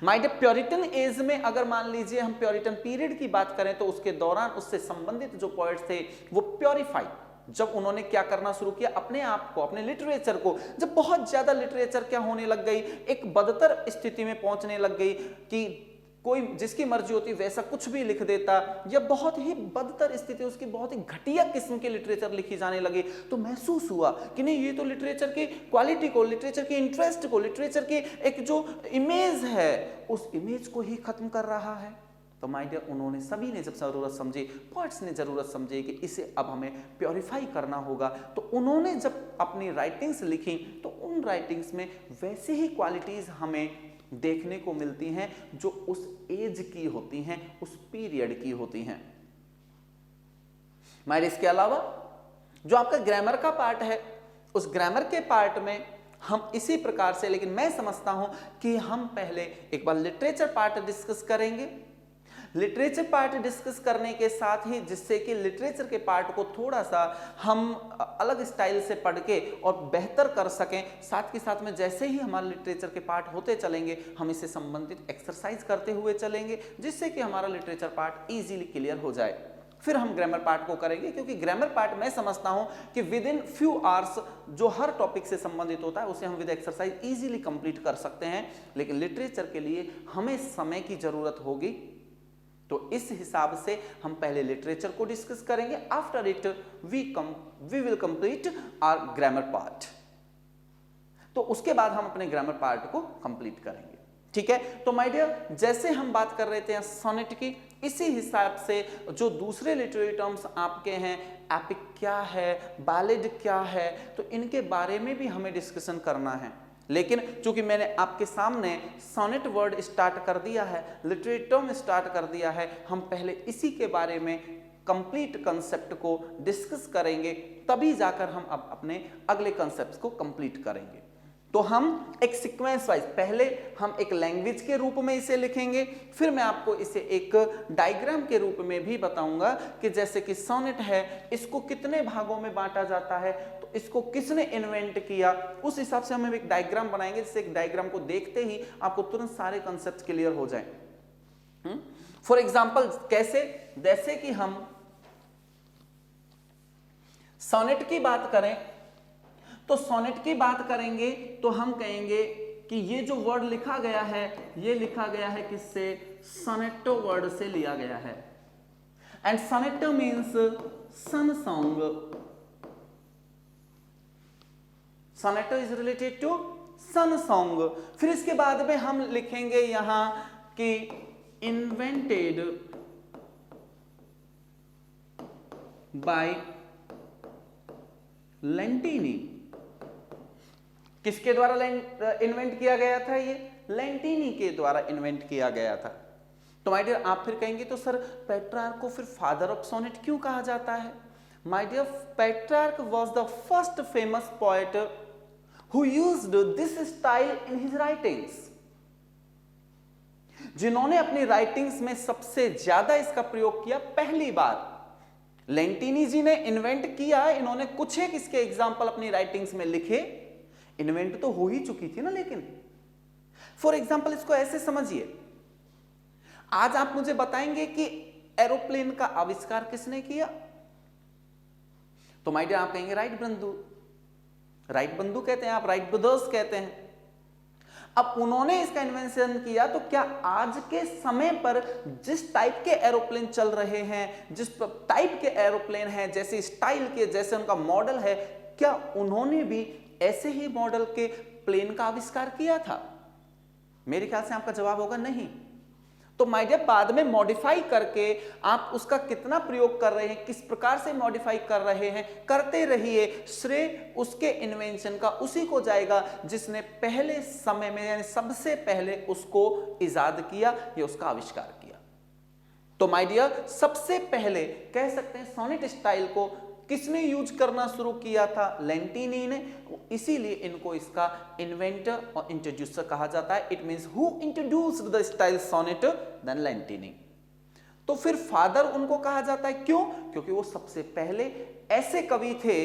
[SPEAKER 1] माय डियर, प्योरिटन एज में अगर मान लीजिए हम प्योरिटन पीरियड की बात करें तो उसके दौरान उससे संबंधित जो पोएट्स थे वो प्योरीफाई, जब उन्होंने क्या करना शुरू किया, अपने आप को, अपने लिटरेचर को, जब बहुत ज्यादा लिटरेचर क्या होने लग गई, एक बदतर स्थिति में पहुंचने लग गई कि कोई जिसकी मर्जी होती वैसा कुछ भी लिख देता, या बहुत ही बदतर स्थिति, उसकी बहुत ही घटिया किस्म के लिटरेचर लिखी जाने लगे, तो महसूस हुआ कि नहीं ये तो लिटरेचर की क्वालिटी को, लिटरेचर के इंटरेस्ट को, लिटरेचर की एक जो इमेज है उस इमेज को ही खत्म कर रहा है। तो माय डियर, उन्होंने सभी ने जब जरूरत समझी, पोएट्स ने जरूरत समझी कि इसे अब हमें प्योरीफाई करना होगा, तो उन्होंने जब अपनी राइटिंग्स लिखी तो उन राइटिंग्स में वैसे ही क्वालिटीज हमें देखने को मिलती हैं जो उस एज की होती हैं, उस पीरियड की होती हैं। माय डियर, इसके अलावा जो आपका ग्रामर का पार्ट है, उस ग्रामर के पार्ट में हम इसी प्रकार से, लेकिन मैं समझता हूं कि हम पहले एक बार लिटरेचर पार्ट डिस्कस करेंगे। लिटरेचर पार्ट डिस्कस करने के साथ ही, जिससे कि लिटरेचर के पार्ट को थोड़ा सा हम अलग स्टाइल से पढ़ के और बेहतर कर सकें, साथ के साथ में जैसे ही हमारे लिटरेचर के पार्ट होते चलेंगे हम इससे संबंधित एक्सरसाइज करते हुए चलेंगे, जिससे कि हमारा लिटरेचर पार्ट इजीली क्लियर हो जाए। फिर हम ग्रामर पार्ट को करेंगे, क्योंकि ग्रामर पार्ट मैं समझता हूं कि विद इन फ्यू आवर्स जो हर टॉपिक से संबंधित होता है उसे हम विद एक्सरसाइज इजीली कंप्लीट कर सकते हैं, लेकिन लिटरेचर के लिए हमें समय की जरूरत होगी। तो इस हिसाब से हम पहले लिटरेचर को डिस्कस करेंगे, after it we will complete our grammar part. तो उसके बाद हम अपने ग्रामर पार्ट को कंप्लीट करेंगे, ठीक है। तो माय डियर, जैसे हम बात कर रहे थे सोनेट की, इसी हिसाब से जो दूसरे लिटरेरी टर्म्स आपके हैं, एपिक क्या है, बैलेड क्या है, तो इनके बारे में भी हमें डिस्कशन करना है। लेकिन चूंकि मैंने आपके सामने सोनेट वर्ड स्टार्ट कर दिया है, लिटरेरी टर्म स्टार्ट कर दिया है, हम पहले इसी के बारे में कंप्लीट कंसेप्ट को डिस्कस करेंगे, तभी जाकर हम अब अपने अगले कंसेप्ट को कंप्लीट करेंगे। तो हम एक सीक्वेंस वाइज, पहले हम एक लैंग्वेज के रूप में इसे लिखेंगे, फिर मैं आपको इसे एक डायग्राम के रूप में भी बताऊंगा कि जैसे कि सोनेट है, इसको कितने भागों में बांटा जाता है, तो इसको किसने इन्वेंट किया, उस हिसाब से हम एक डायग्राम बनाएंगे, जिससे एक डायग्राम को देखते ही आपको तुरंत सारे कंसेप्ट क्लियर हो जाए। फॉर एग्जाम्पल, कैसे, जैसे कि हम सोनेट की बात करें, तो सोनेट की बात करेंगे तो हम कहेंगे कि ये जो वर्ड लिखा गया है, ये लिखा गया है किससे, सोनेटो वर्ड से लिया गया है। And sonetto means sun song. Sonetto is related to sun song. फिर इसके बाद में हम लिखेंगे यहां कि इन्वेंटेड बाय लेंटिनी। किसके द्वारा इन्वेंट किया गया था? ये लेंटिनी के द्वारा इन्वेंट किया गया था। तो माय डियर, आप फिर कहेंगे तो सर पेट्रार्क को फिर फादर ऑफ सोनेट क्यों कहा जाता है? My dear, Petrarch was the first famous poet who used this style in his writings. जिन्होंने अपनी राइटिंग्स में सबसे ज्यादा इसका प्रयोग किया पहली बार लेंटिनी जी ने इन्वेंट किया। इन्होंने कुछ एक इसके एग्जाम्पल अपनी राइटिंग्स में लिखे, इन्वेंट तो हो ही चुकी थी ना, लेकिन फॉर एग्जाम्पल इसको ऐसे समझिए, आज आप मुझे बताएंगे कि एरोप्लेन का आविष्कार किसने किया? तो माय डियर, आप कहेंगे राइट बंधु। राइट बंधु कहते हैं आप, राइट ब्रदर्स कहते हैं। अब उन्होंने इसका इन्वेंशन किया, तो क्या आज के समय पर जिस टाइप के एरोप्लेन चल रहे हैं, जिस टाइप के एरोप्लेन हैं, जैसे स्टाइल के, जैसे उनका मॉडल है, क्या उन्होंने भी ऐसे ही मॉडल के प्लेन का आविष्कार किया था? मेरे ख्याल से आपका जवाब होगा नहीं। तो माय डियर बाद में मॉडिफाई करके आप उसका कितना प्रयोग कर रहे हैं, किस प्रकार से मॉडिफाई कर रहे हैं, करते रहिए। श्रेय उसके इन्वेंशन का उसी को जाएगा जिसने पहले समय में यानी सबसे पहले उसको इजाद किया या उसका आविष्कार किया। तो माय डियर सबसे पहले कह सकते हैं सोनेट स्टाइल को किसने यूज करना शुरू किया था, लेंटिनी ने, इसीलिए इनको इसका इन्वेंटर और इंट्रोड्यूसर कहा जाता है। It means who introduced the style sonnet then Lentini. तो फिर फादर उनको कहा जाता है, क्यों? क्योंकि वो सबसे पहले ऐसे कवि थे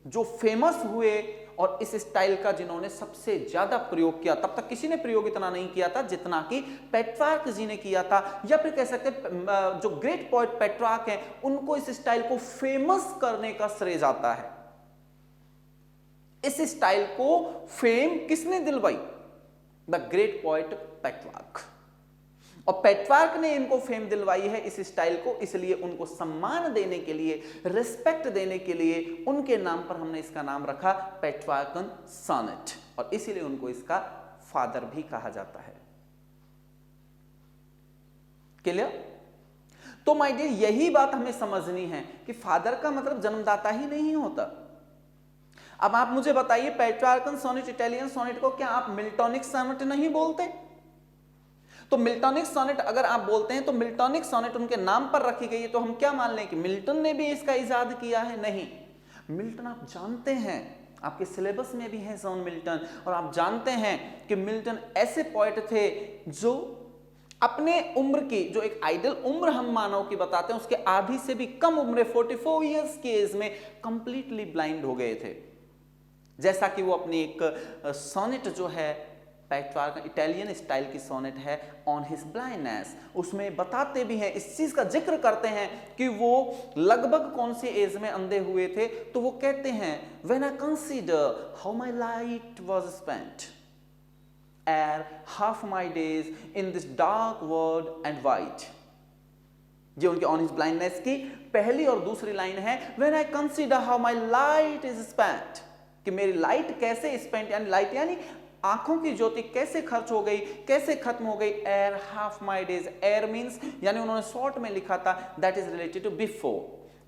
[SPEAKER 1] जो फेमस हुए और इस स्टाइल का जिन्होंने सबसे ज्यादा प्रयोग किया। तब तक किसी ने प्रयोग इतना नहीं किया था जितना कि पेट्रार्क जी ने किया था, या फिर कह सकते हैं जो ग्रेट पोएट पेट्रार्क हैं उनको इस स्टाइल को फेमस करने का श्रेय जाता है। इस स्टाइल को फेम किसने दिलवाई? The great poet Petrarch. और पेट्रार्क ने इनको फेम दिलवाई है इस स्टाइल को, इसलिए उनको सम्मान देने के लिए, रिस्पेक्ट देने के लिए उनके नाम पर हमने इसका नाम रखा पेट्रार्कन सोनेट, और इसीलिए उनको इसका फादर भी कहा जाता है। क्लियर? तो माय डियर यही बात हमें समझनी है कि फादर का मतलब जन्मदाता ही नहीं होता। अब आप मुझे बताइए पेट्रार्कन सोनेट, इटालियन सोनेट को क्या आप मिल्टोनिक सोनेट नहीं बोलते? तो मिल्टोनिक सोनेट अगर आप बोलते हैं तो मिल्टोनिक सोनेट उनके नाम पर रखी गई है, तो हम क्या मान लें कि मिल्टन ने भी इसका इजाद किया है? नहीं, मिल्टन आप जानते हैं, आपके सिलेबस में भी है जॉन मिल्टन, और आप जानते हैं कि मिल्टन ऐसे पोएट थे जो अपने उम्र की, जो एक आइडल उम्र हम मानव की बताते हैं, उसके आधी से भी कम उम्र 44 इयर्स की एज में कंप्लीटली ब्लाइंड हो गए थे। जैसा कि वो अपनी एक सोनेट जो है पेट्रार्क इटालियन स्टाइल की सोनेट है ऑन हिज ब्लाइंडनेस, उसमें बताते भी हैं, इस चीज का जिक्र करते हैं कि वो लगभग कौन सी एज में अंधे हुए थे। तो वो कहते हैं when I consider how my light was spent ere half my days in this dark world and white। ये उनके ऑन हिज ब्लाइंडनेस की पहली और दूसरी लाइन है, when I consider how my light is spent, कि मेरी लाइट कैसे स्पेंट, यानी लाइट यानी आंखों की ज्योति कैसे खर्च हो गई, कैसे खत्म हो गई। Ere half my days, ere means यानी उन्होंने शॉर्ट में लिखा था that is related to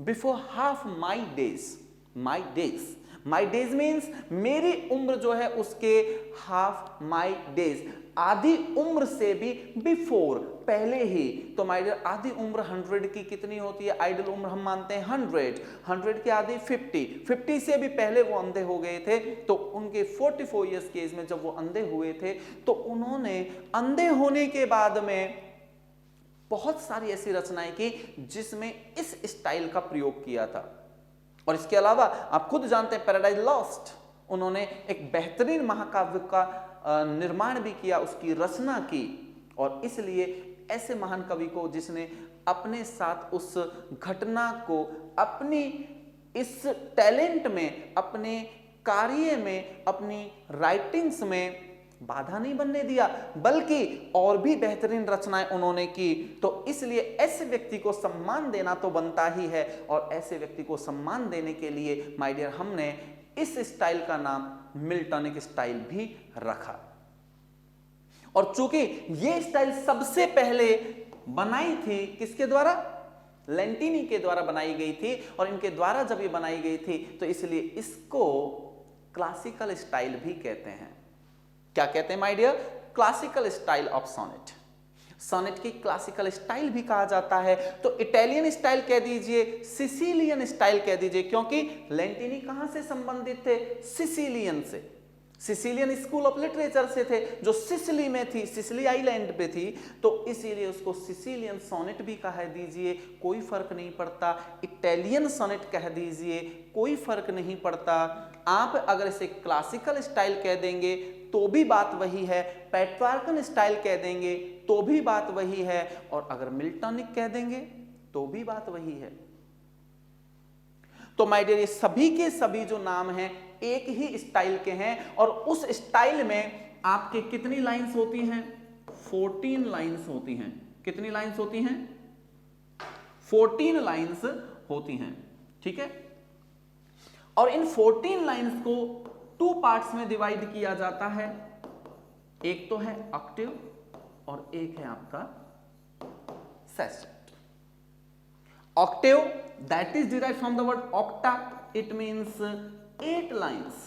[SPEAKER 1] before half my days, my days, my days means मेरी उम्र जो है उसके हाफ माई डेज, आधी उम्र से भी बिफोर, पहले ही। तो माय डियर आधी उम्र 100 की कितनी होती है? आइडल उम्र हम मानते हैं 100, 100 की आधी 50, 50 से भी पहले वो अंधे हो गए थे। तो उनके 44 इयर्स की एज में जब वो अंधे हुए थे तो उन्होंने अंधे होने के बाद में बहुत सारी ऐसी रचनाएं की जिसमें इस स्टाइल का प्रयोग किया था। और इसके अलावा आप खुद जानते हैं पैराडाइज लॉस्ट, उन्होंने एक बेहतरीन महाकाव्य का निर्माण भी किया, उसकी रचना की। और इसलिए ऐसे महान कवि को जिसने अपने साथ उस घटना को अपनी इस टैलेंट में, अपने कार्य में, अपनी राइटिंग्स में बाधा नहीं बनने दिया, बल्कि और भी बेहतरीन रचनाएं उन्होंने की। तो इसलिए ऐसे व्यक्ति को सम्मान देना तो बनता ही है, और ऐसे व्यक्ति को सम्मान देने के लिए माय डियर हमने इस स्टाइल का नाम मिल्टोनिक स्टाइल भी रखा। और चूंकि ये स्टाइल सबसे पहले बनाई थी किसके द्वारा? लेंटिनी के द्वारा बनाई गई थी, और इनके द्वारा जब ये बनाई गई थी तो इसलिए इसको क्लासिकल स्टाइल भी कहते हैं। क्या कहते हैं my dear? Classical style of sonnet. Sonnet की क्लासिकल स्टाइल भी कहा जाता है। तो इटालियन स्टाइल कह दीजिए, सिसिलियन स्टाइल कह दीजिए, क्योंकि लेंटिनी कहां से संबंधित थे? सिसिलियन से, सिसिलियन स्कूल ऑफ लिटरेचर से थे, जो सिसिली में थी, सिसिली आइलैंड पे थी। तो इसीलिए उसको सिसिलियन सोनेट भी कह दीजिए, कोई फर्क नहीं पड़ता। इटालियन सोनेट कह दीजिए, कोई फर्क नहीं पड़ता। आप अगर इसे क्लासिकल स्टाइल कह देंगे तो भी बात वही है, पेट्रार्कन स्टाइल कह देंगे तो भी बात वही है, और अगर मिल्टोनिक कह देंगे तो भी बात वही है। तो माय डियर ये सभी के सभी जो नाम हैं एक ही स्टाइल के हैं, और उस स्टाइल में आपके कितनी लाइंस होती हैं? 14 लाइंस होती हैं। कितनी लाइंस होती हैं? 14 लाइंस होती हैं, ठीक है। और इन 14 लाइंस को 2 पार्ट्स में डिवाइड किया जाता है। एक तो है ऑक्टेव और एक है आपका sachet. Octave, that is derived from the word octa, it means 8 lines.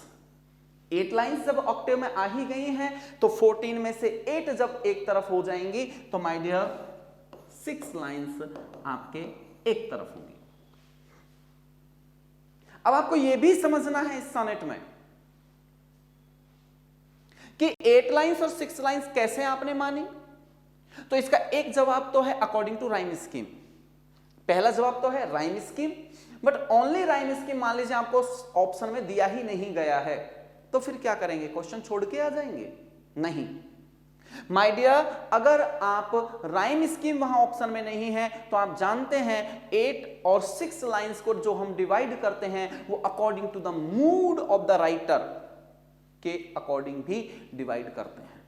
[SPEAKER 1] 8 lines जब ऑक्टेव में आ ही गई हैं तो 14 में से 8 जब एक तरफ हो जाएंगी तो माय डियर 6 लाइन्स आपके एक तरफ होंगी। अब आपको यह भी समझना है इस सोनेट में कि 8 लाइन्स और 6 लाइन्स कैसे आपने मानी। तो इसका एक जवाब तो है अकॉर्डिंग टू राइम स्कीम। पहला जवाब तो है rhyme scheme, but only rhyme scheme मान लीजिए आपको ऑप्शन में दिया ही नहीं गया है तो फिर क्या करेंगे, क्वेश्चन छोड़ के आ जाएंगे? नहीं माय डियर, अगर आप राइम स्कीम वहां ऑप्शन में नहीं है तो आप जानते हैं 8 और 6 लाइंस को जो हम डिवाइड करते हैं वो according to the mood of the writer के अकॉर्डिंग भी डिवाइड करते हैं।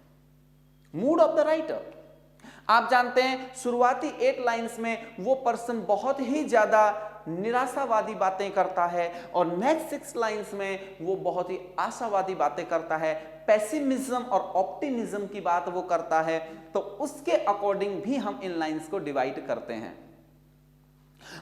[SPEAKER 1] मूड ऑफ द राइटर, आप जानते हैं शुरुआती 8 लाइंस में वो पर्सन बहुत ही ज्यादा निराशावादी बातें करता है और नेक्स्ट 6 लाइंस में वो बहुत ही आशावादी बातें करता है, पेसिमिज्म और ऑप्टिमिज्म की बात वो करता है। तो उसके अकॉर्डिंग भी हम इन लाइंस को डिवाइड करते हैं।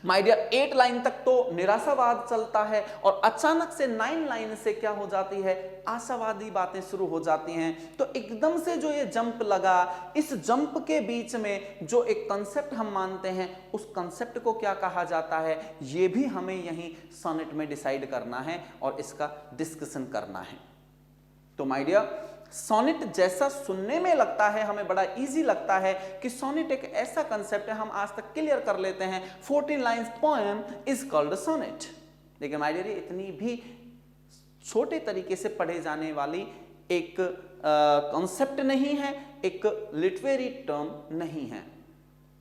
[SPEAKER 1] माय डियर 8 लाइन तक तो निराशावाद चलता है और अचानक से 9 लाइन से क्या हो जाती है, आशावादी बातें शुरू हो जाती हैं। तो एकदम से जो ये जंप लगा, इस जंप के बीच में जो एक कंसेप्ट हम मानते हैं उस कंसेप्ट को क्या कहा जाता है, ये भी हमें यहीं सोनेट में डिसाइड करना है और इसका डिस्कशन करना है। तो माय डियर सोनेट जैसा सुनने में लगता है, हमें बड़ा इजी लगता है कि सोनेट एक ऐसा कंसेप्ट है, हम आज तक क्लियर कर लेते हैं 14 lines poem is called sonnet. लेकिन माय डियर ये इतनी भी छोटे तरीके से पढ़े जाने वाली एक कंसेप्ट नहीं है, एक लिटरेरी टर्म नहीं है।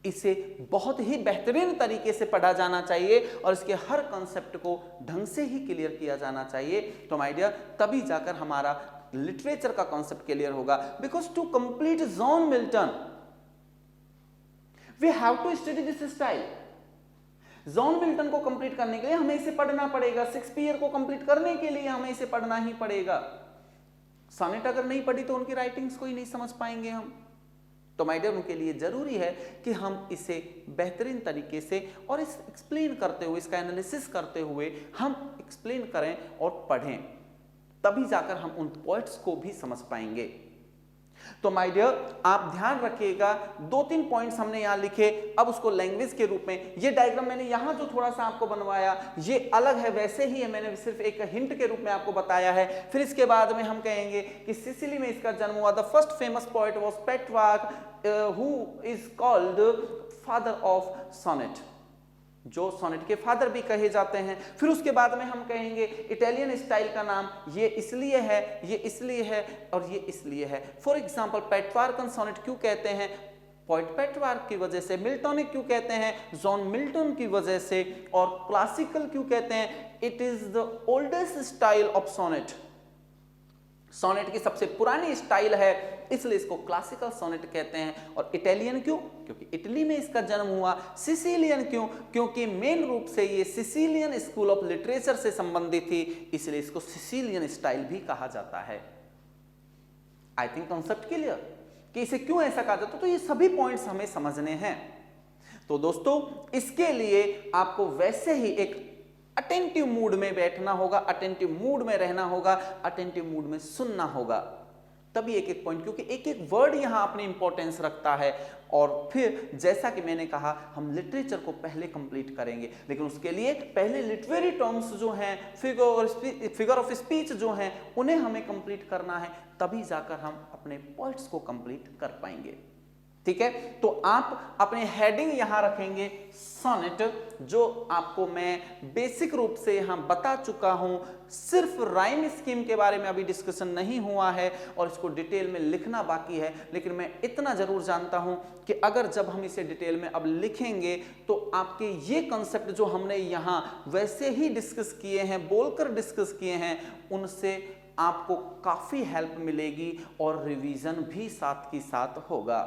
[SPEAKER 1] इसे बहुत ही बेहतरीन तरीके से पढ़ा जाना चाहिए और इसके हर कंसेप्ट को ढंग से ही क्लियर किया जाना चाहिए। तो माय डियर तभी जाकर हमारा लिटरेचर का कॉन्सेप्ट क्लियर होगा। Because to complete John Milton we have to study this style. John Milton को कंप्लीट करने के लिए हमें इसे पढ़ना पड़ेगा, शेक्सपियर को कंप्लीट करने के लिए हमें इसे पढ़ना ही पड़ेगा। सोनेट अगर नहीं पढ़ी तो उनकी राइटिंग्स को ही नहीं समझ पाएंगे हम। तो माय डियर उनके लिए जरूरी है कि हम इसे बेहतरीन तरीके से और इस एक्सप्लेन करते हुए, इसका एनालिसिस करते हुए हम एक्सप्लेन करें और पढ़ें, तभी जाकर हम उन पॉइंट्स को भी समझ पाएंगे। तो माय डियर आप ध्यान रखिएगा, 2-3 पॉइंट्स हमने यहां लिखे। अब उसको लैंग्वेज के रूप में, ये डायग्राम मैंने यहां जो थोड़ा सा आपको बनवाया ये अलग है, वैसे ही है, मैंने सिर्फ एक हिंट के रूप में आपको बताया है। फिर इसके बाद में हम कहेंगे कि सिसिली में इसका जन्म हुआ। The first famous poet was Petrarch who is called father of sonnet, जो सोनेट के फादर भी कहे जाते हैं। फिर उसके बाद में हम कहेंगे इटालियन स्टाइल का नाम ये इसलिए है, ये इसलिए है और ये इसलिए है। फॉर एग्जांपल पेट्रार्कन सोनेट क्यों कहते हैं, पोएट पेट्रार्क की वजह से। मिल्टोनिक क्यों कहते हैं, जॉन मिल्टन की वजह से। और क्लासिकल क्यों कहते हैं, it is the oldest style of sonnet, sonnet की सबसे पुरानी स्टाइल है इसलिए इसको क्लासिकल सोनेट कहते हैं। और इटालियन क्यों, क्योंकि इटली में इसका जन्म हुआ। सिसिलियन क्यों, क्योंकि मेन रूप से ये सिसिलियन स्कूल ऑफ लिटरेचर से संबंधित थी, इसलिए इसको सिसिलियन स्टाइल भी कहा जाता है। आई थिंक कॉन्सेप्ट क्लियर कि इसे क्यों ऐसा कहा जाता है। तो ये सभी पॉइंट्स हमें समझने हैं। तो दोस्तों इसके लिए आपको वैसे ही एक अटेंटिव मूड में बैठना होगा, अटेंटिव मूड में रहना होगा, अटेंटिव मूड में सुनना होगा, तभी एक एक पॉइंट, क्योंकि एक एक वर्ड यहां अपनी इंपॉर्टेंस रखता है। और फिर जैसा कि मैंने कहा हम लिटरेचर को पहले कंप्लीट करेंगे, लेकिन उसके लिए पहले लिटरेरी टर्म्स जो हैं, फिगर ऑफ स्पीच जो हैं, उन्हें हमें कंप्लीट करना है, तभी जाकर हम अपने पॉइंट्स को कंप्लीट कर पाएंगे। ठीक है, तो आप अपने हेडिंग यहां रखेंगे सोनेट, जो आपको मैं बेसिक रूप से यहां बता चुका हूं। सिर्फ राइम स्कीम के बारे में अभी डिस्कशन नहीं हुआ है और इसको डिटेल में लिखना बाकी है, लेकिन मैं इतना जरूर जानता हूं कि अगर जब हम इसे डिटेल में अब लिखेंगे तो आपके ये कंसेप्ट जो हमने यहां वैसे ही डिस्कस किए हैं, बोलकर डिस्कस किए हैं, उनसे आपको काफी हेल्प मिलेगी और रिवीजन भी साथ ही साथ होगा।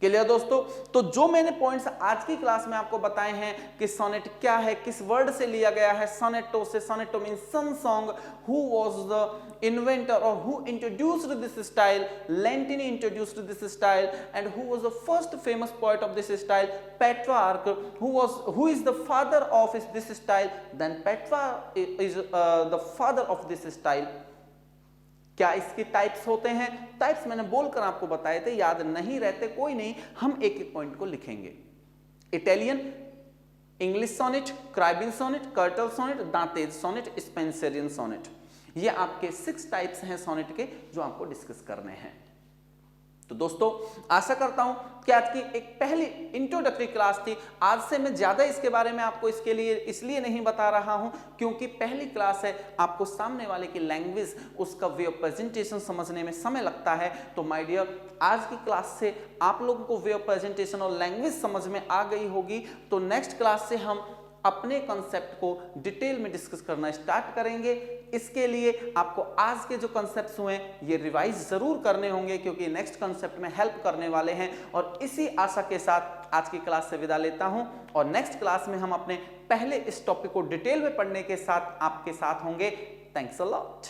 [SPEAKER 1] क्लियर दोस्तों? तो जो मैंने पॉइंट्स आज की क्लास में आपको बताए हैं कि सोनेट क्या है, किस वर्ड से लिया गया है, सोनेटो से। Sonetto means son song. Who was the inventor और who introduced this style? Lentini introduced this style. And who was the first famous poet of this style? Petrarch. Who is the father of this style? Then Petrarch is the father of this style. क्या इसके types होते हैं? Types मैंने बोलकर आपको बताए थे, याद नहीं रहते कोई नहीं, हम एक एक पॉइंट को लिखेंगे। Italian, English sonnet, Caribbean sonnet, curtal sonnet, Dante's sonnet, Spenserian sonnet. ये आपके 6 टाइप्स हैं सोनेट के जो आपको डिस्कस करने हैं। तो दोस्तों आशा करता हूं कि आज की एक पहली इंट्रोडक्टरी क्लास थी। आज से मैं ज्यादा इसके बारे में आपको इसके लिए इसलिए नहीं बता रहा हूं क्योंकि पहली क्लास है, आपको सामने वाले की लैंग्वेज, उसका वे ऑफ प्रेजेंटेशन समझने में समय लगता है। तो माय डियर, आज की क्लास से आप लोगों को वे ऑफ प्रेजेंटेशन और लैंग्वेज समझ में आ गई होगी। तो नेक्स्ट क्लास से हम अपने कॉन्सेप्ट को डिटेल में डिस्कस करना स्टार्ट करेंगे। इसके लिए आपको आज के जो कॉन्सेप्ट्स हुए ये रिवाइज जरूर करने होंगे क्योंकि नेक्स्ट कॉन्सेप्ट में हेल्प करने वाले हैं। और इसी आशा के साथ आज की क्लास से विदा लेता हूं और नेक्स्ट क्लास में हम अपने पहले इस टॉपिक को डिटेल में पढ़ने के साथ आपके साथ होंगे। Thanks a lot.